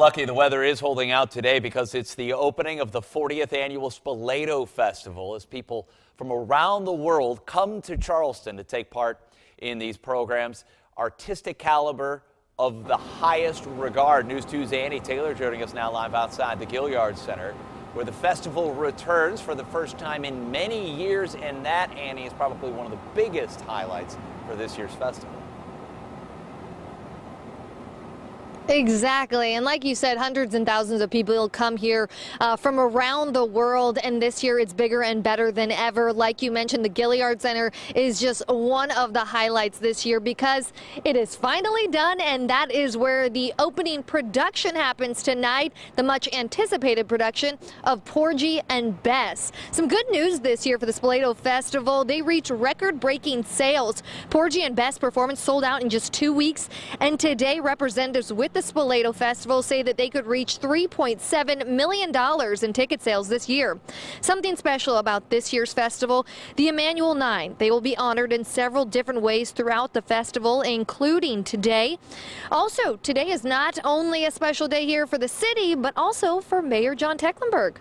lucky the weather is holding out today because it's the opening of the 40th annual Spoleto Festival as people from around the world come to Charleston to take part in these programs. Artistic caliber of the highest regard. News 2's Annie Taylor joining us now live outside the Gilliard Center, where the festival returns for the first time in many years, and that, Annie, is probably one of the biggest highlights for this year's festival. Exactly. And like you said, hundreds and thousands of people come here from around the world. And this year it's bigger and better than ever. Like you mentioned, the Gilliard Center is just one of the highlights this year because it is finally done. And that is where the opening production happens tonight. The much anticipated production of Porgy and Bess. Some good news this year for the Spoleto Festival. They reached record-breaking sales. Porgy and Bess performance sold out in just 2 weeks. And today representatives with the Spoleto Festival say that they could reach $3.7 million in ticket sales this year. Something special about this year's festival, the Emmanuel 9. They will be honored in several different ways throughout the festival, including today. Also, today is not only a special day here for the city, but also for Mayor John Tecklenburg.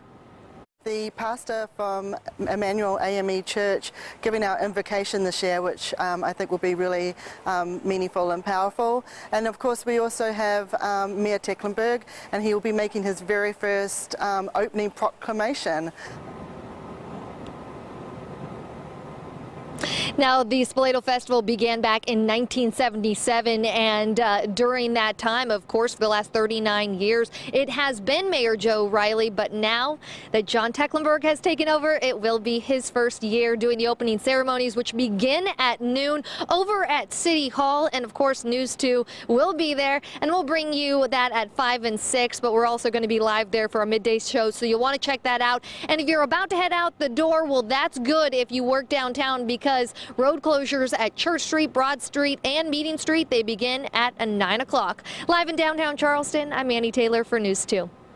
The pastor from Emmanuel AME Church giving our invocation this year, which I think will be really meaningful and powerful. And of course we also have Mayor Tecklenburg, and he will be making his very first opening proclamation. Now, the Spoleto Festival began back in 1977, and during that time, of course, for the last 39 years, it has been Mayor Joe Riley, but now that John Tecklenburg has taken over, it will be his first year doing the opening ceremonies, which begin at noon over at City Hall, and of course, News 2 will be there, and we'll bring you that at 5 and 6, but we're also going to be live there for our midday show, so you'll want to check that out. And if you're about to head out the door, well, that's good if you work downtown, because road closures at Church Street, Broad Street, and Meeting Street, they begin at 9 o'clock. Live in downtown Charleston, I'm Annie Taylor for News 2.